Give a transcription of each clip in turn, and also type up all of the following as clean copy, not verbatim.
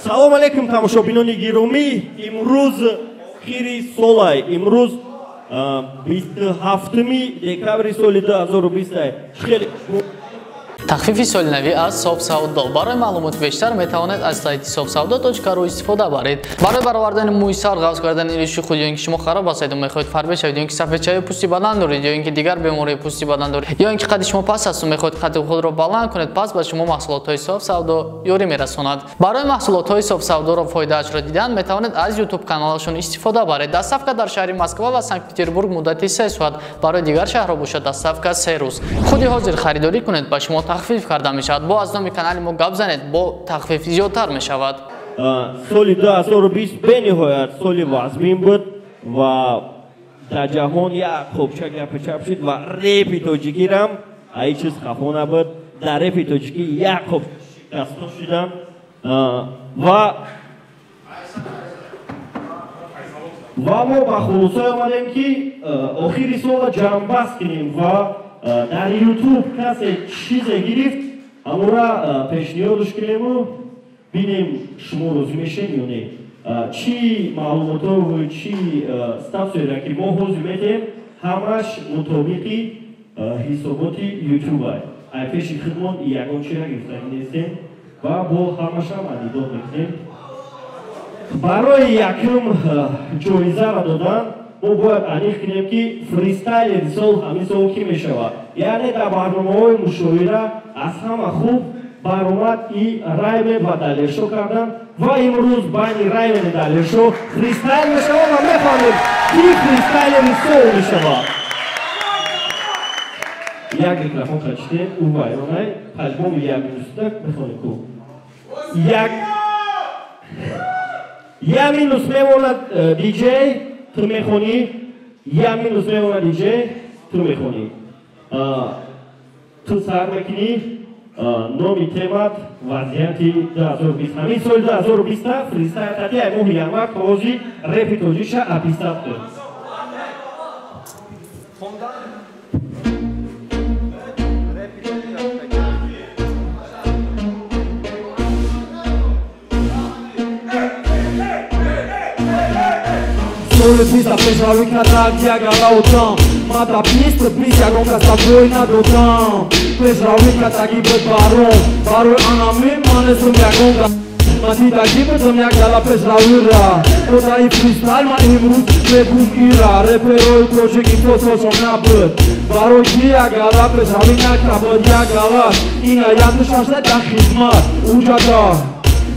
салом алейкум тамошобинони гиромӣ имрӯз хири солай имрӯз 27 декабри соли 2020 хеле تخفیف سالنوی از صاف سودا. برای معلومات بیشتر میتوانید از سایت sofsavdo.ru استفاده برید. برای برآوردن موی سر، قص کردن ریش خود یا اینکه شما خراب هستید و میخواهید فربه شوید یا اینکه سفیدچای پوستی بدن دارید یا اینکه دیگر بیماری پوستی بدن دارید یا اینکه قد شما پست است و میخواهید قد خود را بلند کنید، پس به شما محصولات های صاف سودا یاری میرساند. برای محصولات های صاف سودا را فایده اش را دیدن میتوانید از یوتیوب کانالشون استفاده برید. دستافکا در شهر مسکو و سنت پترزبورگ مدت 3 ساعت، برای دیگر شهرها باشد دستافکا 3 روز. خودی حاضر خریداری کنید به شما تخفیف کرده می شود. با از نام کانال ما گپ زنید، با تخفیف زیادتر می شود. سال 2020 بنهایت سال وزمین بود و در جهان یک خوبچه گپ چپ شد و رپ تاجیکی رم ای چیز خفا نبود. در رپ تاجیکی یک خوب دستان شدم و ما با خلوصای آمدیم که آخری سال جنبست کنیم و در یوتیوب کسی چیزی گرفت اما را پیشنهادش کنیم و بینیم شما رزومه شنیدید چی معلومات و چی استفاده را که ما رزومه دیم همش مطابق حسابات یوتیوب است. پیش خدمت یگان چیزی گرفتن نیستیم و با همش هم ادیدات میکنیم. برای یکم جایزه را دادن ما باید انیخ کنیم که فریستایل سال همین سال کی می شود. یعنی در برنامه‌های مشاوره از همه خوب برآمد این رایم و دلیلشو کردن و امروز بین رایم و دلیلشو فریستایل می شود و می‌فهمیم کی فریستایل سال می شود. یک میکروفون کشیدیم او وایرانه پلبوم یک مینوستک بخونیم کو یک مینوس میموند دیجی تو میخونی یک مینوس میموند دیجی تو میخونی تو سر میکنی نامی تیمت وضعیتی 2020 همین سال 2020 فریستایل تاتی ایمون یک وقت پاوزی رپی توجیش اپیستت کرد. Solo pista pensa lui cada diaga la utam Mata pista pista con casa voi na dotam Pensa lui cada gibet baron Baron anami mane sumia gonga Matita gibet sumia gala pensa lui ra Toda i freestyle ma imruz me bukira Repero i project info so nabut Baron diaga la pensa lui na kabo diaga la Ina yandu şansa da khidmat Ujada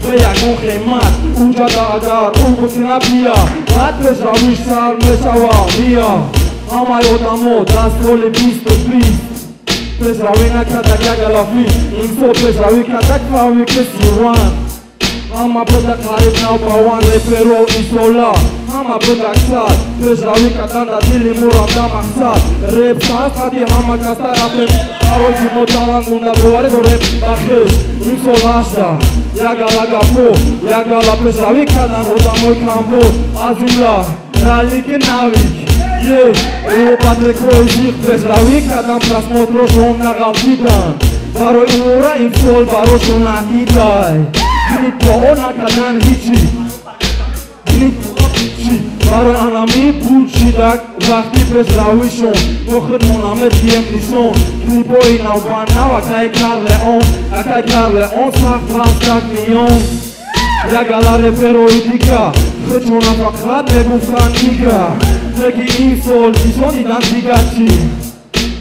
به یکون خیمت اونجا دادار اون بسینا بیا بعد بزراویش سر میشوا بیا همه یادمو دست سال 2020 بزراوی نکردک یک الافی این صبح بزراوی کردک فاوی کسی وان همه بدک خریب نو باوان ریپرو این سولا همه بدک ساد بزراوی کردن در دلی مرام دا مقصد ریپ ساز خدی همه کستا رفت برای جیمو دارن گونده بواره دو ریپ بخش این سول هشتا یگالا گپو یگالا پسراوی کردن خودموی کمبو از اینلا رالیک ناویک یه او پاترک روی زیخ پسراوی کردن پرسموت رو شون نغلطیدن برای اورا این سول براشون نهیدای گریت با او نکردن هیچی گریت هیچی برای انامی بود شیدک وقتی پسراویشون بخد منامه دیم نیسون کلیپوی نوبان نو اکای کار لئون سخت فرانسکاک میون یگالا رپروی دیگه خچونا فقط بگفتن دیگه بگی این سول چیزون دیدن دیگه چی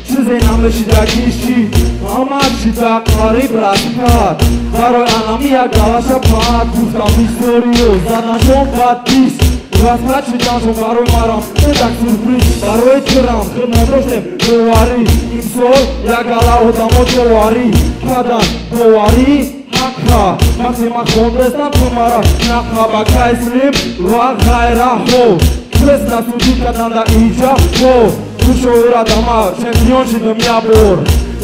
چیزی نمشیدگیشی آمد شیدک قریب رسکت برای انامی یگالا شبهت گفتم هیستوریو زدنشون بد بیست واسمت شدنشون برای مرام بدک سورپریز برای ترام خدمت روشتیم دواری این سول یگالا آدمو دواری کدن دواری حقا وقتی من خوندستم تو مرا نقا با کایسلیم و غیره هو پس نسودی کدن در اینجا هو دوشوی را دما چمپیون شدم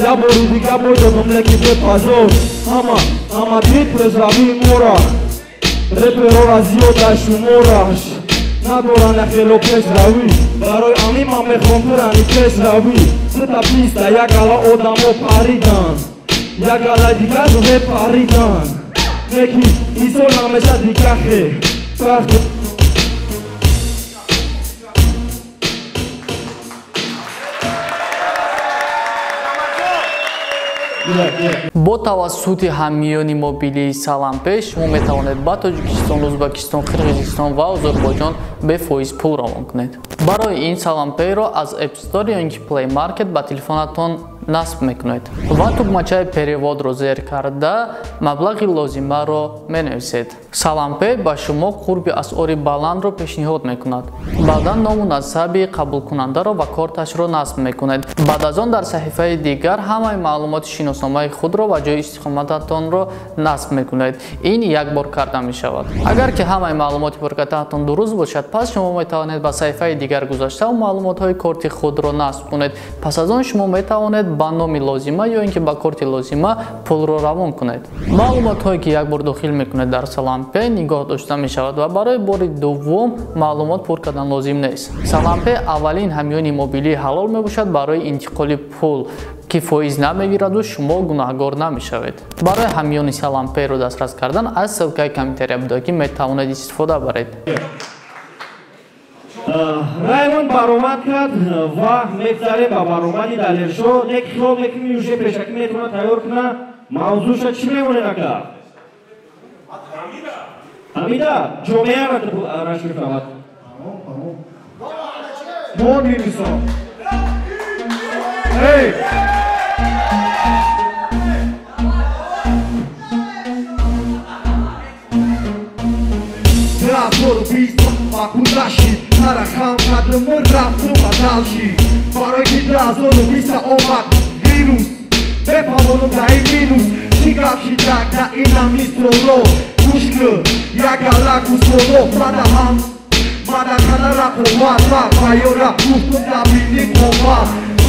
یا بوری دیگه بودم لکی بپازور اما دید پرزراوی مورا رپرو را زیاد شمورش ندارن اخیلو پرزراوی برای امی من میخوام پرانی پرزراوی ستا پیستا یگالا آدمو پریدن یگالا دیگه رو پریدن Neki, isola mesha dikahe бо тавассути ҳамиёни мобилии Салампе шумо метавонед ба Тоҷикистон, Ӯзбекистон, Қирғизистон ва Озарбойҷон бефоиз пул равон кунед. Барои ин Саламперо аз App Store ё ин ки Play Market ба телефонатон насб мекунед ва тугмачаи переводро зер карда маблағи лозимаро менависед. Салампе ба шумо қурби асъори баландро пешниҳод мекунад. Баъдан ному насаби қабулкунандаро ва корташро насб мекунед. Баъд аз он дар саҳифаи дигар ҳамаи маълумоти шиносномаи худро ва ҷои истиқомататонро насб мекунед. Ин як бор карда мешавад. Агар ки ҳамаи маълумоти пуркатаатон дуруст бошад, пас шумо метавонед ба саҳифаи дигар гузашта ва маълумотҳои корти худро насб кунед. Пас аз он шумо метавонед ба номи лозима ё ин ки ба корти лозима пулро равон кунед. Маълумотҳое ки як бор дохил мекунед дар Салампе нигоҳ дошта мешавад ва барои бори дуввум маълумот пур кардан лозим нест. Салампе аввалин ҳамёни мобилии ҳалол мебошад барои интиқоли пул ки фоиз намегираду шумо гунаҳгор намешавед. Барои ҳамёни Саламперо дастрас кардан аз ссилкаи комментария будагӣ метавонед истифода баред. Раймонд баромад кард ва мегзарем ба баромади далершо. Нек хиёл мекунӣ уже пешакӣ метавона тайёр куна. Мавзӯша чӣ мемонед ака? Ҳамида, ҷомеаро рашр шавад. Мон мебисам. Эй! Bakudashid, tarakam kadımı raptım adalşi Baroy gidra zonu bisa omak virus Bepalonum dahi minus Şikap şidak da inam istrolo Kuşkı, yagala kusolo Pradaham, madakana rapo Vatla, bayora, kuftum da bindik koma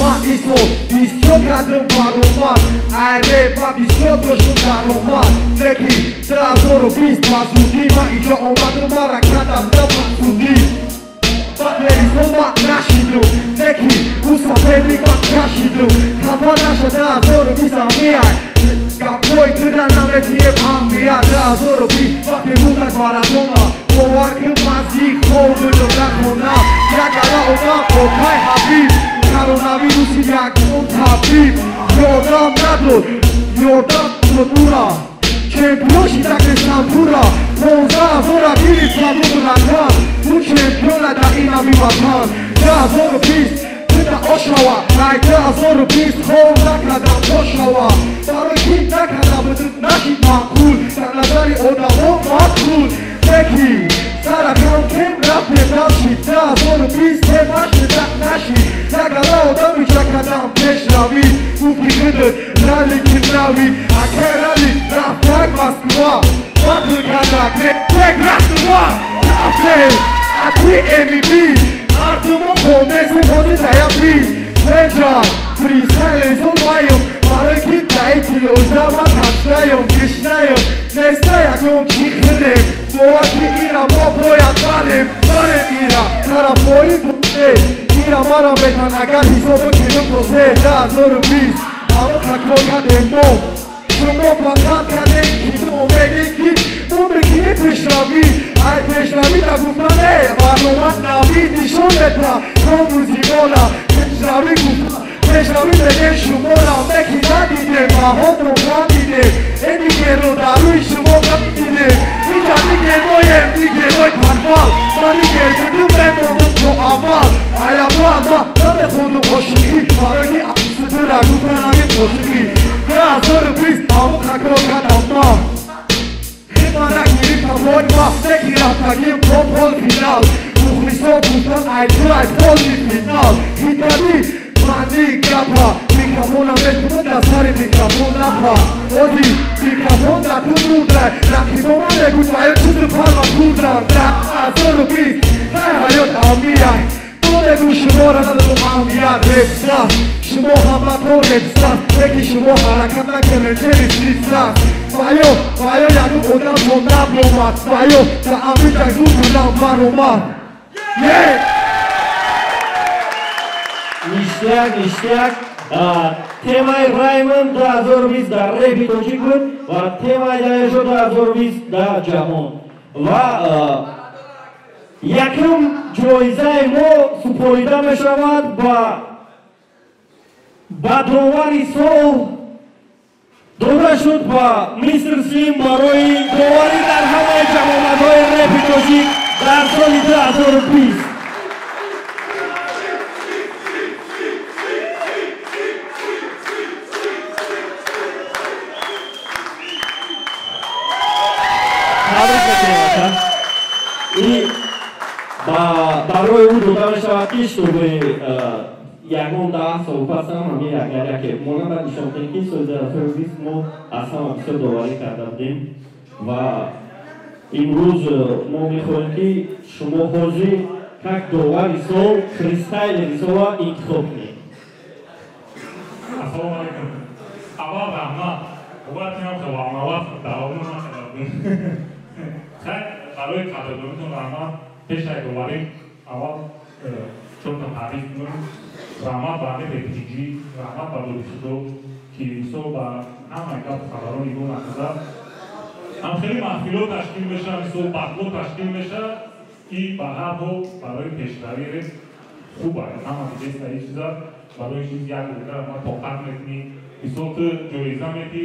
Ma iso, isyo kadın baromat Ayre, bak isyo doşun baromat Neki, sıra zoru biz mazudi Ma ico omadım barakadam da mazudi Bakleri solmak naşidu Neki, usa pelik bak naşidu Kafa naşa da zoru biz amiyay Kapoy kıdan nametiye pambiya Da zoru biz bakli budak baratona Kovar kılmazik kovdudu lakona Yagala omak okay habib Koronavirusi yakın tabip Yordam nadur, yordam tutura Çempiyon şidakle şampura Pozda zora girip sabunu rakam Bu çempiyona da inami vatan Da zoru biz, tıda oşava Nayda zoru biz, kovda kadar boşava Baro kitna kadar bıdık naşit makul Sanadari oda o makul Peki, sarakam kem rapte naşit Da zoru biz, temaşte dak naşit Yagala oda mücakadam peşravi Ufki gıdır, rally kimravi Akerali, raftak Moskva Batı kadak, tek rastıva Rafte, atri MVP Artımı konesi konu dayapi Necan, freestyle solmayım Harekit daiti, o zaman taşlayım Kışlayım, nestayakım kikhirim Boğaki ira, moboya talim Talim ira, tarafoyi bute Ira mara metan agar hisobu kirim kose Da zoru biz, ama takoya demo Şumo pakat kadek, kitu omegeki Umrekine peşravi Ay peşravi da gufane Varnomat navi, dişon etla Komuzi bola, peşravi gufa Peşravi degen şumora Mekina dide, mahodro kadide Eni gero daruy şumo kapide Nicani genoyem, ni genoy kanval Mani gergüdü ben onun çok amal Ayabı ama, tabi konu koşuki Parani aksıdıra, gufanagi koşuki Ya zoru biz, avu kakro kadamma Himana girip kamoyma, neki raftagim popol final Muhliso butan aydu ay polli final Hitani, mani grapa Mikrofona metkumu da sari mikrofon lapa Odi, mikrofon da tunudra Rakiboma ne gutmayo çudu parma kudran Da zoru biz, nay hayot amiyay Dole şumora da amiyay repsa Şumo hamato repsa Peki şumo harakata kemerleri sisla Bayo, bayo yadu odan sonda blomat Bayo, da amicay zutudan baromat Yeah! Ништяк, ништяк. темаи раймон 2020 дар репи тоҷик буд ва темаи далершо 2020 дар ҷаҳон ва якум ҷоизаи мо супорида мешавад ба довари сол дода шуд ба мистер Слим барои доварӣ дар ҳамаи ҷамоматҳои репи тоҷик дар соли 2020. барои ӯ дода мешавад ки шуби ягон 10 сол пас ҳам яке монанда нишонтем ки соли 2020 мо аз ҳама бисёр доварӣ карда будем ва имрӯз мо мехоҳем ки шумо ҳозир как довари сол фристайлери сола интихоб кунед. Ассалому алайкум. Аввал раҳмат. Хубатинам хабарнаваз давомӣ накардем. Хай барои қадrdонитон раҳмат. Пеш аз доварӣ аввал чунта таъриф кунем. Раҳмат ба ҳамаи репетиҷӣ, раҳмат ба додишудо ки мисол ба ҳамаи гап хабарон нигоҳ накарда. Ҳамхели маҳфилот ташкил меша, мисол батло ташкил меша, ин ба ҳар ҳол барои пешравии хуб аст. Ҳама диҷеста ин чиза барои чиз як гӯда ма тоқат метунӣ. Мисол ту ҷоиза метӣ,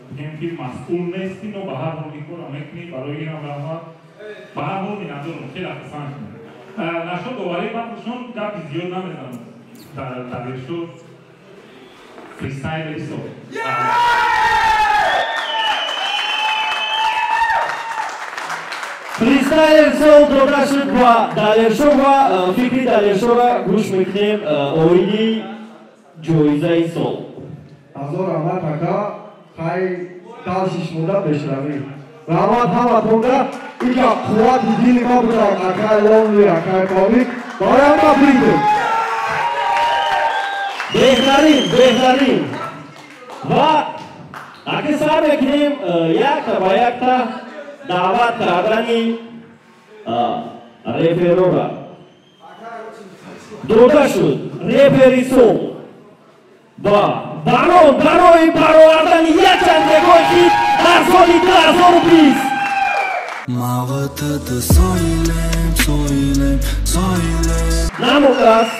бигем ки масъул нестӣ, но ба ҳар ҳол мекора метунӣ, барои инам раҳмат. Ба ҳар ҳол минатдорам, хеле хусанд шуд. Нашо доварӣ бахшон гапи зиёд намезанам. Далершо фристайли сол. фристайлер сол дода шуд ба далершо ва фикри далершоро гӯш мекунем. оиди ҷоизаи сол. азор раҳмат ака, хай калши шумода пешравӣ. раҳмат ҳаматонга, ика қуввати дили ма буда акай лонли, акай комик, барои ҳама бридем. беҳтарин ва аки сар мекунем якта ба якта даъват кардани реперора. дода шуд репери сол ба барои баровардани якчанд рекорд хит дар соли 2020.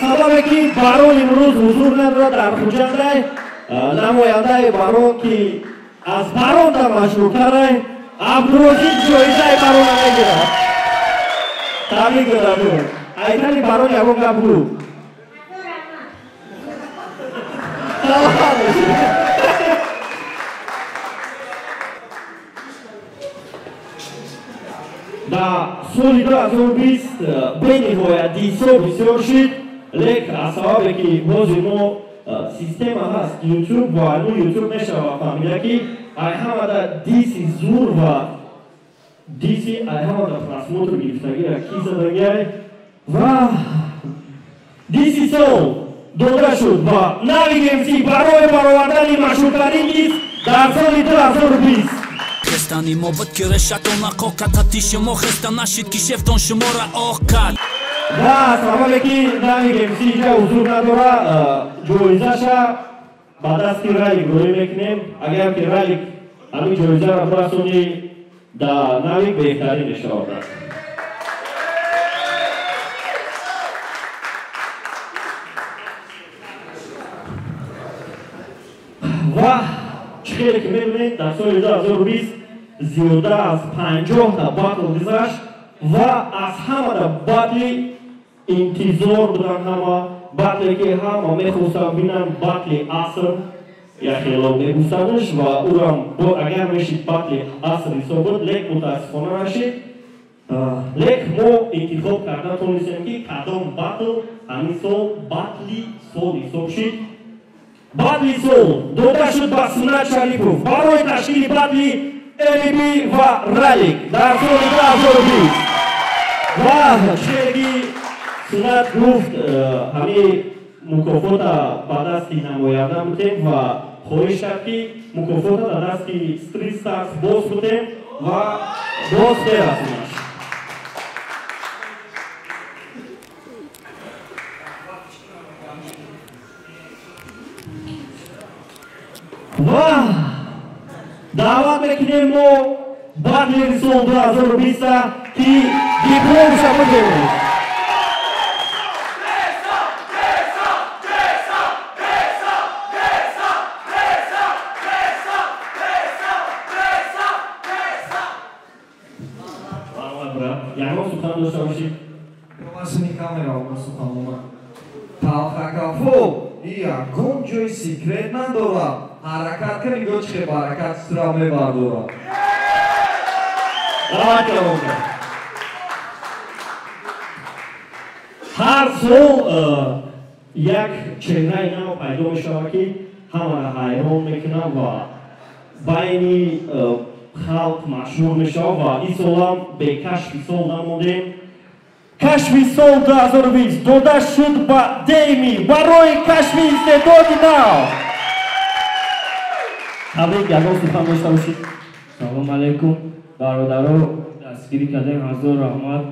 сабабе ки барон имрӯз ҳузур надорад дар хуҷандай намояндаи барон ки аз баронда машҳуртарай абдурозиқ ҷоизаи барона мегирад. табрик додадум. айтани барон ягон гап гӯ. дар соли 2020 бениҳоят дисоб бисёр шид, лек аз сабабе ки ҳозир мо система ҳаст YouTube ва ну YouTube мешава фаҳмида ки ай ҳамада диси зур ва диси ай ҳамада просмотр гирифтагира ки задагиай ва диси сол дода шуд ва нави ГМС барои баровардани машҳуртарин дист дар соли 2020. хестани мобад ки решатона қоқат ҳатти шумо хеста нашид ки шефтон шумора оқат ва сабабе ки нави ГМС иҷа ҳузур надора ҷоизаша ба дасти ралик рӯй мекунем. агар ки ралик ҳамин ҷоизаро расони дар навик беҳтарин мешавад. ва чӣ хеле ки мебинед дар соли 2020 зиёда аз 50 та батл гузашт ва аз ҳамада батли интизор буданд. ҳама батле ки ҳама мехостанд бинанд батли аср яхело мегуфтанш ва урам агар мешид батли аср ҳисоб буд, лек мутаассифона нашид. лек мо интихоб карда тонистем ки кадом батл ҳамин сол батли сол ҳисоб шид. батли сол дода шуд ба Сунат Шарипов барои ташкили батли МБ ва ралик дар соли 2020. ва чиги Сунат гуфт ҳамин мукофота ба дасти намоянда будем ва хоҳиш кард ки мукофота ба дасти Street Stars боз будем ва боз терасонаш. мекунем мо батлери сол 2020 ки дипломша бидем. Ягон сухан дошта бошед. Масни камера суханома. Талхакафо ягон ҷои секрет надорад. Ҳаракат кунӣ гӯчхе баракат сира мебардорад. ҳар сол як чеҳраи нав пайдо мешавад ки ҳамаро ҳайрон мекунад ва байни халқ машҳур мешавад ва ин солам бе кашфи сол намудем. Кашфи сол 2020 дода шуд ба Дейми барои кашфи истеъдоди нав. Табрик, ягон сухан дошта бошед. Салом алейкум бародаро, дастгирӣ кардем, ҳазор раҳмат.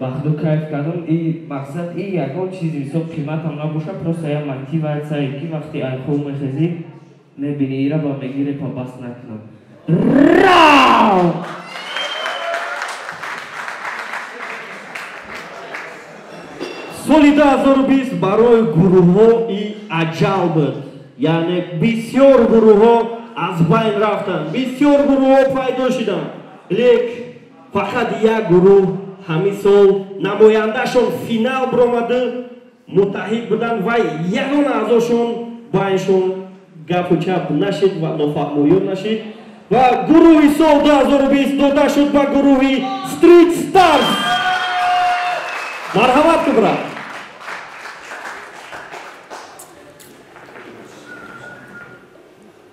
Бахду кайф кардам. И мақсад и ягон чизи ҳисоб қиматам набоша, просто як мотиватсия ки вақти айхол мехезӣ мебини ира ба мегире па бас накунам. Соли 2020 барои гурӯҳҳо и аҷал буд. Яъне бисёр гурӯҳҳо аз байн рафтанд, бисёр гурӯҳҳо пайдо шуданд. Лек фақат як гурӯҳ ҳамин сол намояндашон финал биромада муттаҳид буданд ва ягон аъзошон байншон гапу чап нашид ва нофаҳмоён нашид ва гурӯҳи сол 2020 дода шуд ба гурӯҳи Street Stars. Марҳамат кубрад.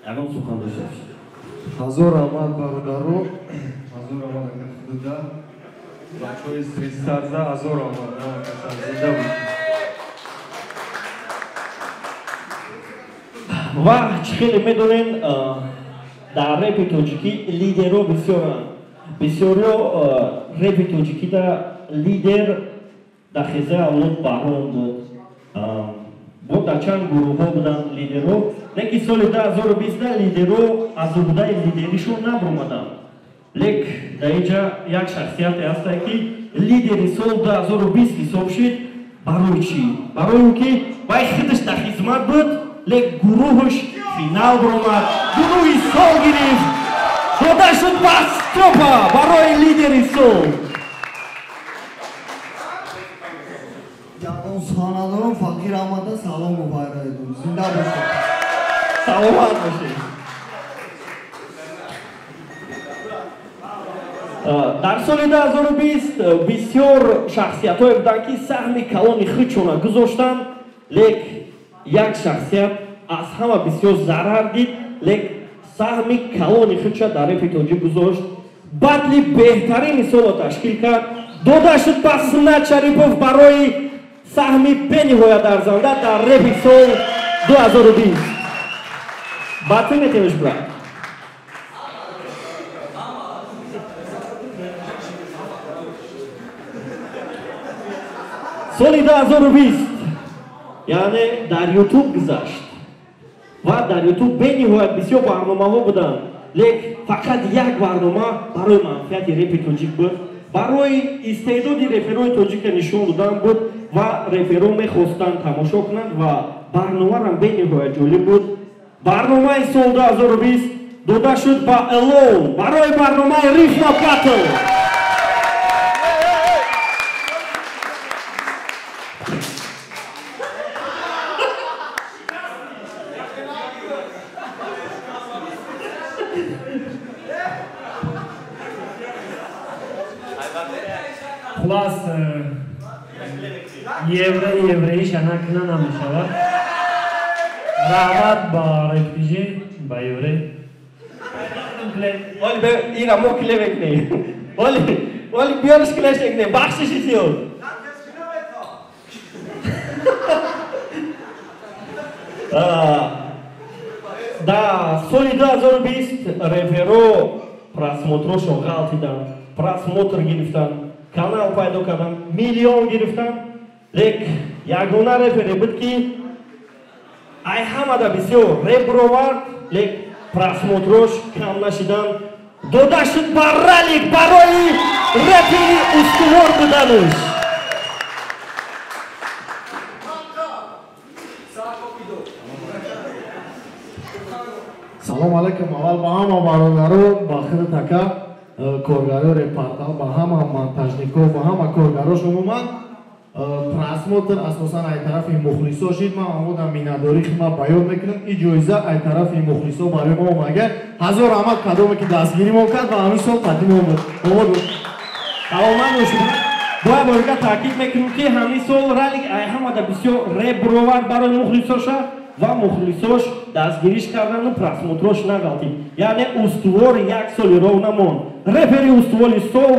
Ягон сухан дошта бошед. ҳазор раҳмат бародаро, ҳазор раҳмат агар худуда бачаҳои Street Stars ҳазор раҳмат зинда бошед. ва чӣ хеле медонем дар репи тоҷикӣ лидерҳо бисёранд. Бисёриҳо репи тоҷикида лидер дар хезаи авлод Баҳром буд. Бо дар чанд гурӯҳҳо буданд лидерҳо, лекин соли 2020 лидерҳо аз убудаи лидеришон набиромаданд. Лек дар инҷа як шахсияте ҳастад ки лидери соли 2020 ҳисоб шуд. Барои чӣ? Барои он ки вай худаш дар хизмат буд, лек гурӯҳаш финал биромад, гурӯҳи сол гирифт, дода шуд ба Стопа барои лидери сол. ягон суханадорон Фақир Аҳмада салом мубайраидум. Зинда бошед. Саломат бошед. Дар соли 2020 бисёр шахсиятҳое буданд ки саҳми калони худшона гузоштанд, лек як шахсият аз ҳама бисёр зарар дид, лек саҳми калони худша дар репи тоҷик гузошт. батли беҳтарин мисолро ташкил кард. дода шуд ба Сунат Шарипов барои саҳми бениҳоят арзанда дар репи сол 2020. Батли метавиш брат. соли 2020 яъне дар YouTube гузашт ва дар YouTube бениҳоят бисёр барномаҳо буданд, лек фақат як барнома барои манфиати репи тоҷик буд, барои истеъдоди реферои тоҷика нишон додан буд ва реферо мехостанд тамошо кунанд ва барномарам бениҳоят ҷолиб буд. барномаи сол 2020 дода шуд ба Elon барои барномаи Rifma Battle. خلاص евреи шанакна намешавад. раҳмат ба репиҷи ба еврей. Оли ира мо клевек не. Оли биёриш клешек не. Бахшиши зиёд. Да соли 2020 реферо просмотрошо ғалтиданд. Просмотр гирифтанд, канал пайдо карданд, миллион гирифтанд, лек ягона рефере буд ки ай ҳамада бисёр реп ровард, лек просмотрош кам нашиданд додашид ба ралик барои репери устувор буданаш. салом алайкум. аввал ба ҳама бародаро бахир така коргаро репортер ба ҳама монтажников ба ҳама коргарош умуман просмотр асосан ай тарафи мухлисо шид. ман омода миннатдорӣ хидмат баён мекунам. ин ҷоиза ай тарафи мухлисо барои мо омага ҳазор раҳмат кадоме ки дастгиримон кард ва ҳамин сол қадим омад. Саломат бошед. бояд борига таъкид мекунем ки ҳамин сол ралик ай ҳамада бисёр реп буровард барои мухлисоша ва мухлисош дастгириш кардану просмотрош нағалтид. яъне устувор як соли ров намонд. репери устувори сол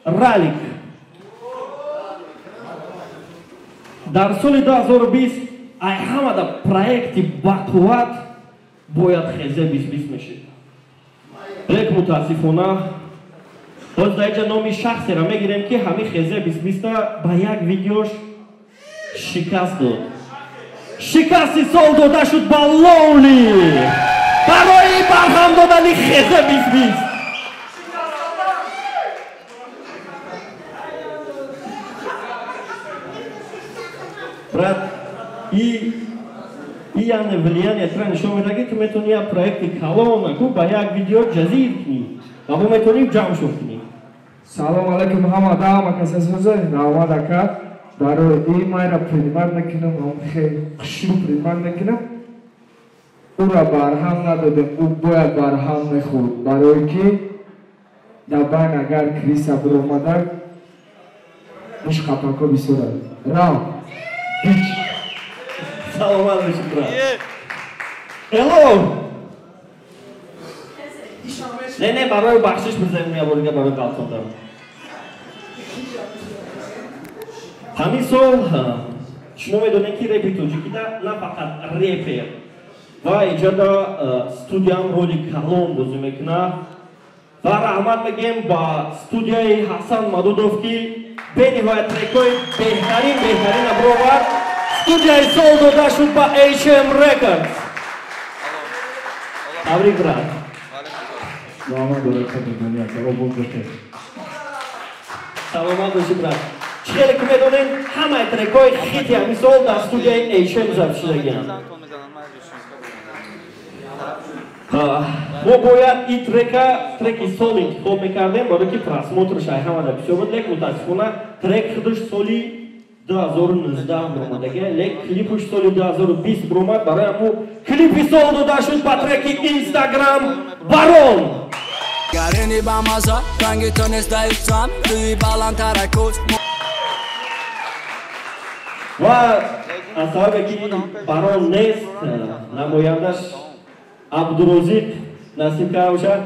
ралик. дар соли 2020 ай ҳамада проекти бақувват бояд хезе 2020 мешид. лек мутаассифона ҳоз дар инҷа номи шахсеро мегирем ки ҳамин хезе 2020 ба як видеош шикаст дод. шикасти сол дода шуд ба Lonely барои барҳам додани хезе 2020. брат, яъне влияниятро нишон медиҳад ки ту метавонӣ як проекти калонаку ба як видео ҷазир кунӣ ва мо метавонем ҷамъшо кунем. салом алайкум ҳамада, ҳама касе сӯза равад ака барои ин майра придмат мекунам, хеле хушрӯ придмат мекунам. ура барҳам надодем, ӯ бояд барҳам мехӯрд, барои ки дар байн агар криса биромада иш қапако бисёрад. рав бич саломат бошед брат. Hello. Не, барои бахшиш бизанем я борига барои галатондам. ҳамин сол шумо медонед ки репи тоҷикида на фақат репер ва иҷода студияам роли калон бозӣ мекунад ва раҳмат мегем ба студияи Ҳасан Мадудов ки бениҳоят трекҳои беҳтарин абровард. студияи сол дода шуд ба HM Records. табрик брат. саломат бошед брат. чхеле ки медонем ҳамаи трекҳои хити ҳамин сол дар студияи HM запис шудагианд. мо бояд ин треки сол интихоб мекардем барои ки просмотрш ай ҳамада бисёр буд. лек мутаассифона трек худаш соли 2019 биромадаги, лек клипуш соли 2020 биромад. барои ҳаму клипи сол дода шуд ба треки Instagram Барон. гарини ба маза ранги то нест даифсам дуи баландтаракус ва аз сабабе ки Барон нест, намояндаш Абдурозиқ насиб карда бошад,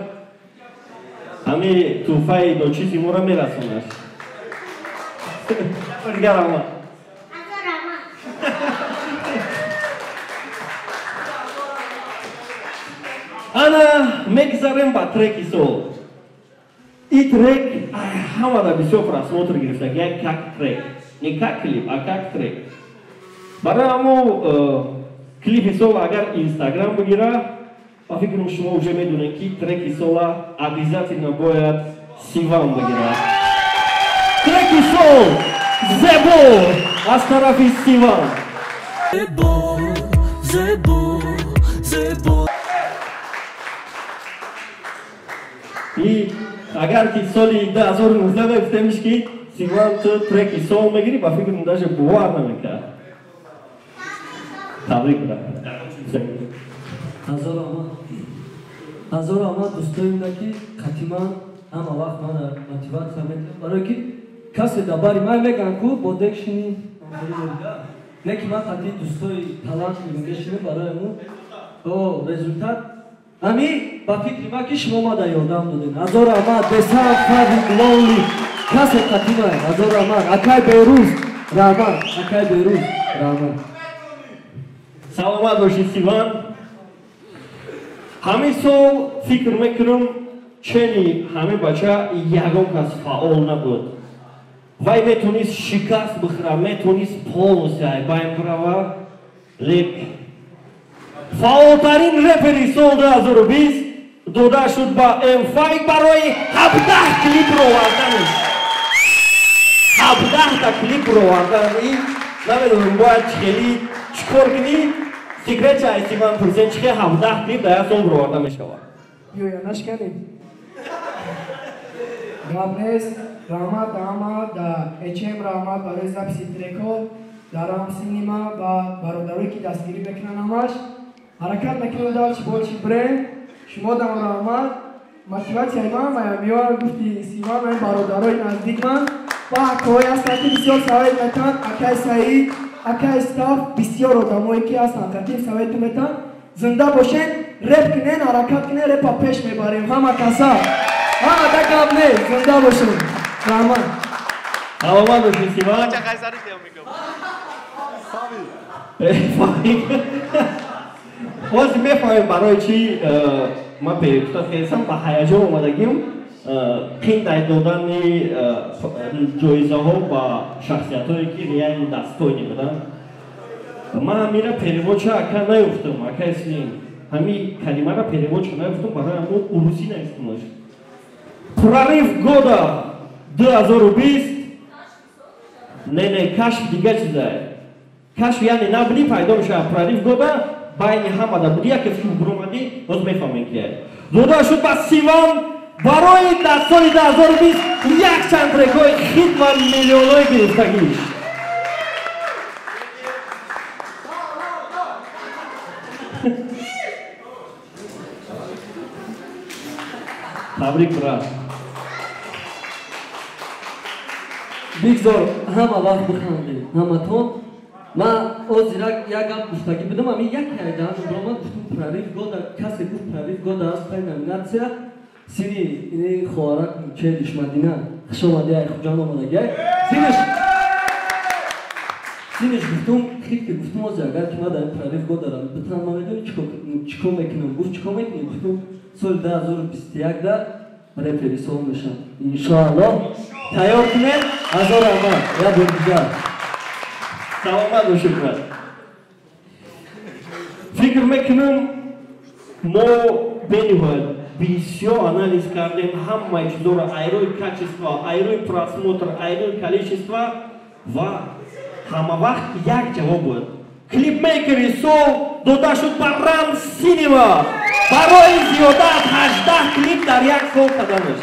ҳамин тӯҳфаи дочизи моро мерасонад. Гарама. Ана мегзарем ба треки сол. ин трек ҳамада бисёр просмотр гирифта. як как трек, не как клип, а как трек. барои ҳамо клипи сол агар Instagram бигира, ба фикрам шумо уже медонед ки треки сола обязательно бояд Сиван бигирад. треки сол Зебо аз тарафи Сиван. Зебо. И агар ки соли 2019 гуфтемиш ки Сиван ту треки сол мегири, ба фикрам даже бовар намекард. табрик брат. ҳазор омад дӯстоимда ки қатима ҳама вақт мана мотиватсия метавонам барои ки касе дар бари ман мегӯян ку бо декшини леки ман қати дӯстои талант мегӯшинем барои ҳамун бо результат ҳамин ба фикри ман ки шумо мада ёдам додем. ҳазор омад бесам фарик Lonely касе қатима ҳазор омад акай берӯз раҳмат акай берӯз раҳмат. саломат бошед Сиван. ҳамин сол фикр мекунам чени ҳамин бача ягон кас фаъол набуд. вай метавонист шикаст бихӯрад, метавонист полностью айбайн биравад. лек фаъолтарин репери сол 2020 дода шуд ба M5 барои 17 клипро оварданаш. 17 клипро овардан. Ин намедонам бояд хеле чикор кунӣ. Секрет чай Сиван пурсен чихе 17 клип дар як сол оварда мешавад. Юя нашканем. Гавнес Рамад Ахмад да HM Рамад барои записи трекҳо дар Рамсинима ва бародарое ки дастгирӣ мекунанд ҳамаш ҳаракат мекунем дар чи бо чи бренд шумо дар Рамад мотиватсияи ман меёр гуфти Сиван ман бародарои наздик ман ва акаҳое ҳастанд ки бисёр савед метаванд акаи Саид акаи стаф бисёр одамое ки ҳастанд қатъи савету метаванд зинда бошед реп кунен ҳаракат кунен репа пеш мебарем ҳама каса ҳама да гап не зинда бошед Рамад Саломат бошед Сиван. Боз мефаҳмем барои чӣ ман пештад хелсам ба ҳаяҷон омадагим қин дай додани ҷоизаҳо ба шахсиятҳое ки реали дастойни буданд. Ман ҳамира переводча ака наёфтам, ака Слим. Ҳамин калимаро переводча наёфтам, барои ҳамон урусӣ наистемош. Прорыв года 2020. Не, кашф дига чизае. Кашф яъне набуди пайдо мешавад. Прорыв года байни ҳамада буди яке филм буромади боз мефаҳмем ки дода шуд ба Сиван барои дар соли 2020 якчанд трекҳои хит ва миллионҳои гирифтагӣ. Табрик брат. Бигзор ҳама вақт бихандем ҳаматон. Ман озирак як гап гуфтагӣ будам ҳамин як ҳайдан омад гуфтум прорыв года касе гуфт прорыв года аст пай номинатсия сини ини хоҳарак челиш Мадина хушомадия хуҷон омадагай синиш гуфтум хит ки гуфтум ози агар ки ман дар прорыв годарам битан ман медони чикор мекунам гуфт чикор мекунем гуфтум соли 2021 да репери сол мешам иншоаллоҳ тайёр кунем ҳазор рамад я бор дигар Саломат бошед брат. Фикр мекунам мо бениҳоят бисёр анализ кардем ҳамаи чизоро айрои качество, айрои просмотр, айрои количество ва ҳама вақт як ҷавоб буд. Клипмейкери сол дода шуд ба Рамсинима барои зиёда аз 18 клип дар як сол кадамаш.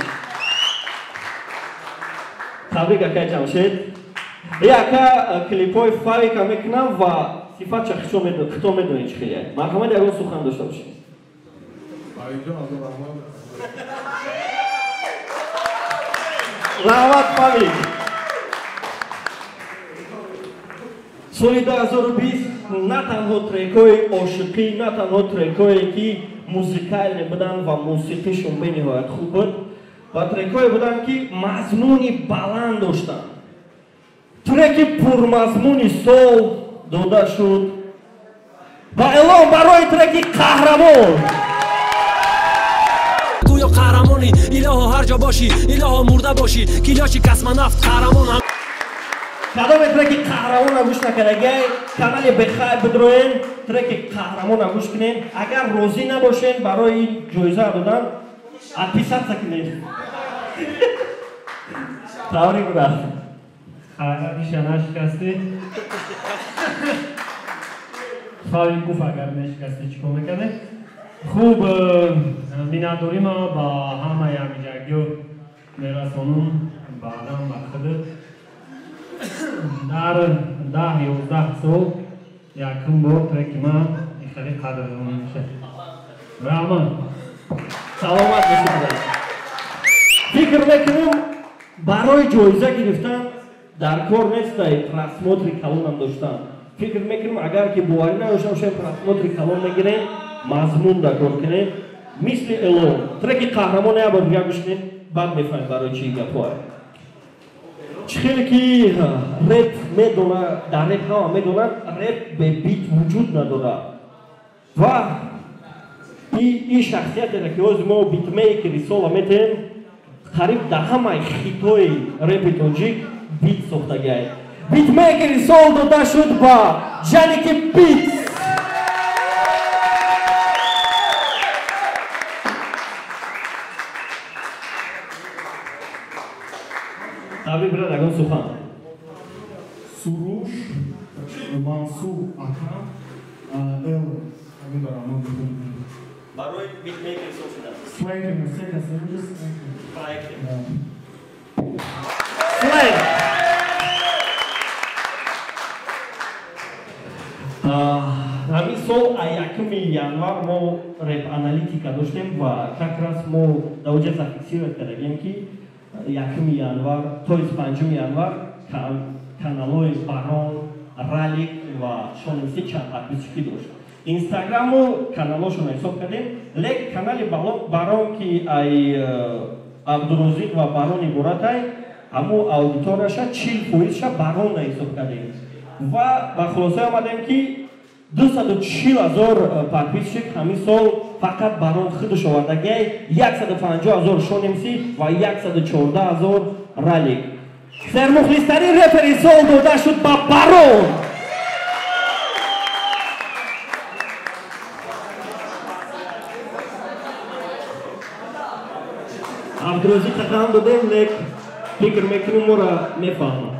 Табрик акай Ҷамшед. Яка клипҳои фарика мекунам ва сифатша хито медонед чӣ хеле. Марҳамат ягон сухан дошта бошед. Раҳмат Фарик. Соли 2020 на танҳо трекҳои ошиқӣ, на танҳо трекҳое ки музикале буданд ва мусиқишон бениҳоят хуб буд ва трекҳое буданд ки мазмуни баланд доштанд. Треки пурмазмуни сол дода шуд ва эълон барои треки қаҳрамон. гӯё қаҳрамони илоҳо ҳар ҷо бошӣ илоҳо мурда бошӣ килёши космонавт қаҳрамон кадоме треки қаҳрамона гӯш накардагай канали бехайр бидроен треки қаҳрамона гӯш кунен агар розӣ набошен барои ин ҷоиза додан отписаться кунед. Таврик брат. Иша нашикасти. Фаври гуфт агар нешикасти чӣ кор мекарде? Хуб миннатдорима ба ҳамаи ҳамиҷагиё мерасонам баъдан ба худат. Дар 10-11 сол якум бор треки ман ихеле қадrdон мешад. Раҳмат. Саломат бошед. Фикр мекунам барои ҷоиза гирифтан дар кор нестай просмотри калонам доштан. Фикр мекунам агар ки боварӣ надоштам шояд просмотри калон мегирем мазмун да кор кунем мисли эълон треки қаҳрамон як бор дигар гӯш кунем баъд мефаҳмем барои чӣ гапҳои чӣ хеле ки реп медона дар реп ҳама медонанд реп бе бит вуҷуд надорад ва ин шахсиятере ки ҳозир мо битмейкери сола метаем қариб дар ҳамаи хитҳои репи тоҷик бит сохтагай. Битмейкери сол дода шуд ба Ҷаники Битс. Tabii biraz akın suhan. Suruş, Mansur Akram, El, Amin Rahman. Baroy bitmek istiyorsunuz. Swanking, second service. Slang. Ами сол якми январ мо реп аналитика доштем ва как раз мо даоҷа зафиксировать кардагем ки якми январ то 5 январ каналои барон ралик ва шонависи чанд подписчикӣ дошт инстаграму каналошона ҳисоб кардем лек канали барон ки ай абдурозиқ ва барон иборатай ҳамо аудиторияша 40%ша баронна ҳисоб кардем ва ба хулоса омадем ки 240,000 подписчик ҳамин сол фақат барон худаш овардагай 150,000 шонемси ва 114,000 ралик сермухлистарин репери сол дода шуд ба барон абдурозӣ қатам додем лек фикр мекунем моро мефаҳмад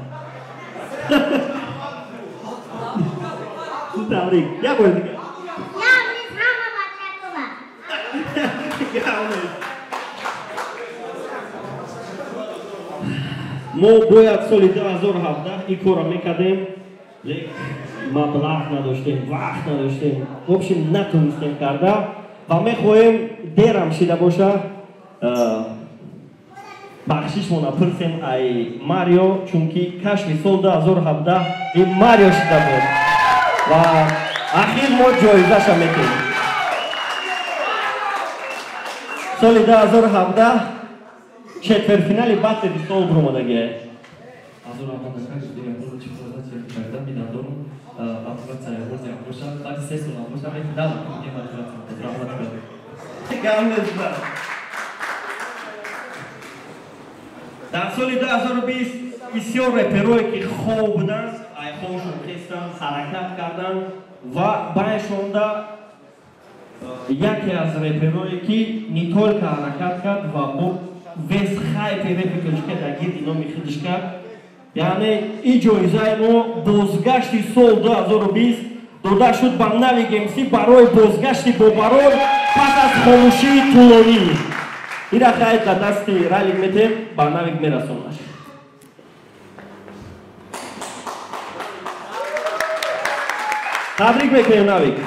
Tabrik. Ya boleh tiga. Ya, ini sama baca tu lah. Мо бояд соли 2017 ин кора мекардем лек маблағ надоштем вақт надоштем в общем натонистем карда ва мехоҳем дерам шида боша бахшишмона пурсем ай Марио чунки кашфи сол 2017 ин Марио шида буд ва ахир мо ҷоизаша метем соли 2017 четвертьфинали батли сол бромадагия дар соли 2020 бисёр реперое ки хоб буданд айхошон хестанд ҳаракат карданд ва байшонда яке аз реперое ки не только ҳаракат кард ва бо вес хайпи репикашка дар гирди номи худаш кард яъне ин ҷоизаи мо бозгашти сол 2020 дода шуд ба нави гемси барои бозгашти бо барон пас аз хомӯшии тӯлонӣ ира хайр дар дасти ралик метем ба навик мерасонаш табрик мекунем навик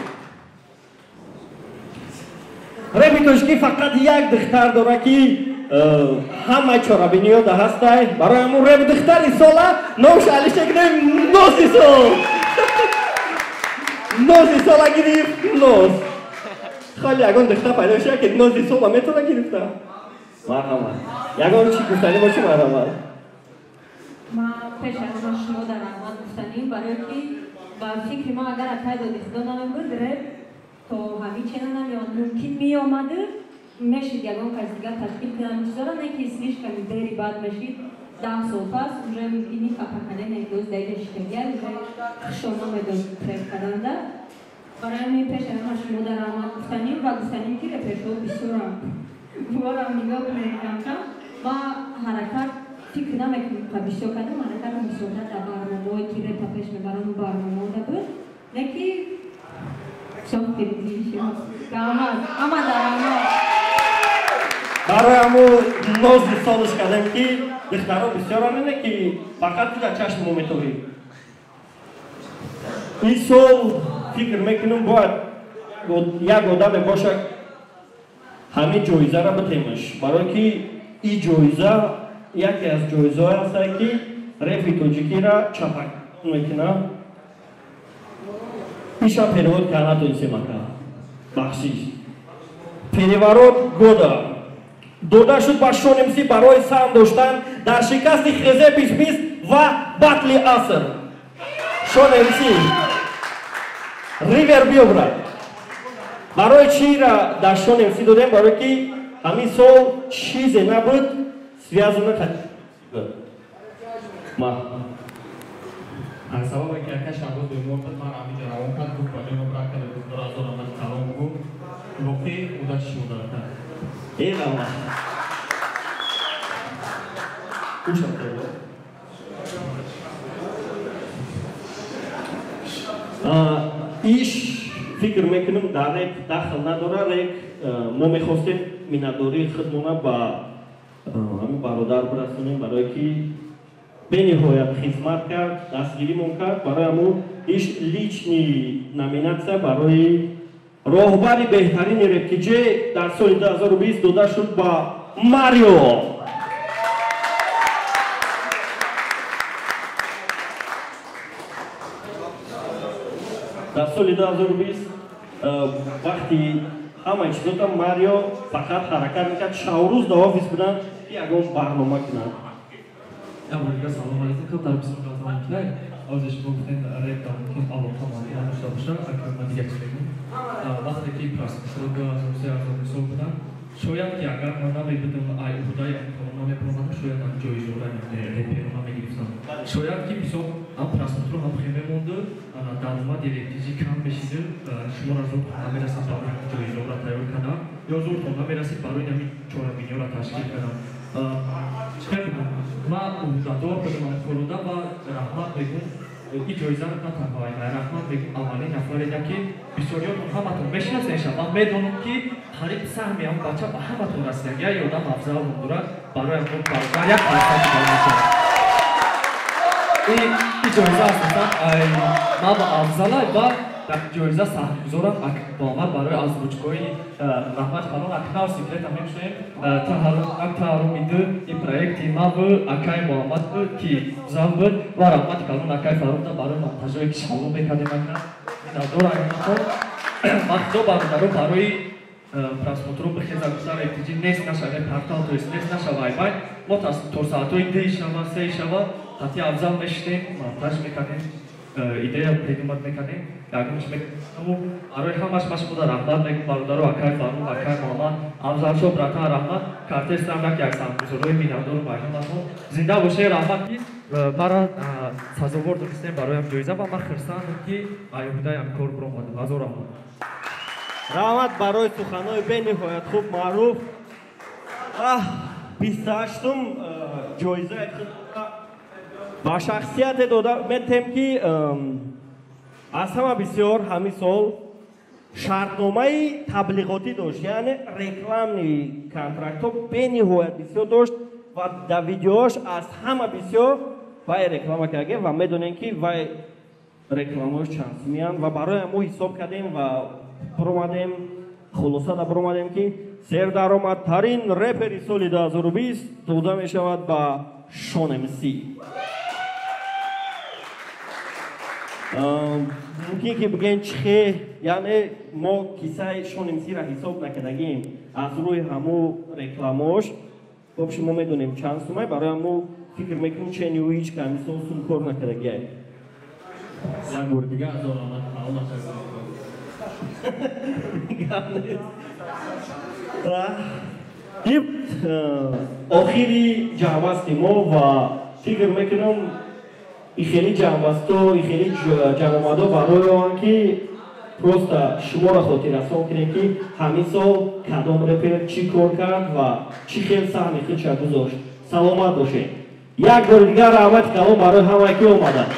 репикашки фақат як духтар дора ки ҳамаи чорабиниёда ҳастай барои ҳамун реп духтари сола номш алишекнем нози сол нози сола гирифт ноз хали ягон духтар пайдо шуда ки нози сола метавона гирифта марҳамат ягон чӣ гуфтанӣ боши марҳамат ман пеш аз он шумо дар раҳмат гуфтанӣ барое ки ба фикри ман агар атай доди худо намебуд реп то ҳамин ченанам ё мумкин меомаду мешид ягон кас дигар ташкил кунам чизора не ки слишком дери баъд мешид 10 сол пас уже мумкини фапакане недоз дайда шикагар уже хушона медон трек каранда барои ҳамин пеш аз он шумо дар раҳмат гуфтанӣ ва гуфтанӣ ки репешҳо бисёрам борам нигоҳ кунед камкам ва ҳаракат фикр намекунем ка бисёр кардем ҳаракатам бисёртар дар барномаҳое ки репа пеш мебарану барномаода буд не ки барои ҳамун нози солаш кардем ки духтаро бисёрам не ки фақат дар чашми мо метавонем ин сол фикр мекунем бояд як одаме бошад ҳамин ҷоизаро битемаш барое ки ин ҷоиза яке аз ҷоизаҳое ҳастае ки репи тоҷикиро чапак мекунад иша перевод канато исемака бахшиш переворот года дода шуд ба шонемси барои сам доштан дар шикасти хезе бисбис ва батли аср шонемси ривер биобрад барои чира дар шонемси додем барое ки ҳамин сол чизе набуд связано ма сабабе ки яка шабоз бемор буд ман ҳамиҷа равон кард гуфт ба ҷоноb рахта доктор азор омад салом гуфт воқеъ уда чӣ шуда Ela, uma. Puxa, иш фикр мекунам дар реп дахл надорад, рек мо мехостем миннатдории худмона ба ҳамин бародар бирасонем, барое ки бениҳоят хизмат кард, дастгиримон кард. Барои ҳамун иш лични номинатсия барои роҳбари беҳтарини репкиҷе дар соли 2020 дода шуд ба Марио. дар соли 2020 вақти ҳамаи чизота Марио фақат ҳаракат мекард, шаврӯз дар офис будан ки ягон барнома кунад. Салом алейкум, худтар бисмиллаҳи рахмонир рахим. Аз шумо гуфтем реп дар мумкин алоқа мавзӯъ дошта боша, акар ман дигар чиз мегӯям. Вақте ки прасмисро 2003 мисол будам, шояд ки агар ман намебудам ай уҳдаи амтиҳон намепромадам, шояд ам ҷоизора реперо намегирифтам. Шояд ки мисол ам прасмисро ҳам хел мемонду, даромади рептиҷӣ кам мешиду, шуморо зудтон намерасид барои ҷоизора тайёр кардам, ё зудтон намерасид барои ҳамин чорабиниёро ташкил кардам. Ман уҳдадор будам фурода ва раҳмат мегӯм иҷоизаро на танҳо аймай раҳмат мегӯм аввалин нафареда ки бисёриётон ҳаматон мешинасеша ва медонам ки қариб саҳми ҳам бача ба ҳаматон расидаг. Я одам афзал мудорад барои ҳамон бародар як фарсати бармешад. ин иҷоиза асосан ман ба афзала ва дар ҷоиза саҳмгузорам ба омад барои озвучкои раҳмат халон акнав секрета мешуем таҳарумиду и проекти мав акай муҳаммад буд ки зам буд ва раҳмати халон акай фарохта барои монтажое ки шавло мекардем акна миннатдор аиматон ва худо бародаро барои просмотро бихеза гуфтан эҳтиҷи нест нашава партал тоест нест нашава аймай мо то соатҳои 2 шава 3 шава ҳатти афзал мешидем монтаж мекардем идея придумат мекардем ягонш мекардем барои ҳамаш ба шумо раҳмат мегӯям бародаро акай фарух акай муҳаммад афзалшо братан раҳмат картесам як сангузорои миннатдор ба ҳаматон зинда бошед раҳмат ки мара сазовор донистем барои ҳам ҷоиза ва ман хирсандам ки айҳудаи ҳам кор биромадам азо раҳмат. раҳмат барои суханои бениҳоят хуб маъруф. 28-ум ҷоизаи ба шахсияте дода метем ки аз ҳама бисёр ҳамин сол шартномаи таблиғотӣ дошт, яъне рекламни контрактҳо бениҳоят бисёр дошт ва дар видеоаш аз ҳама бисёр вай реклама кардем ва медонем ки вай рекламаош чандсумиянд ва барои мо ҳисоб кардем ва биромадем хулоса да биромадем ки сердаромадтарин репери соли 2020 дода мешавад ба Шон МС. мумкин ки бигӯем чихе, яъне мо киссаи Шон МС-ро ҳисоб накардагем аз рӯи ҳамун рекламаош. хоб шумо медонем чанд сумай, барои ҳамо фикр мекунем чени ӯ ҳеҷ камисол сум кор накардагия. як бор дигар аз омад маълум охири ҷамъбасти мо ва фикр мекунам ихели ҷамъбастҳо, ихели ҷамъомадҳо барои он ки просто шуморо хотиррасон кунем ки ҳамин сол кадом репер чӣ кор кард ва чӣ хел саҳми худша гузошт. Саломат бошед. Як бори дигар раҳмати калон барои ҳамаи ки омаданд.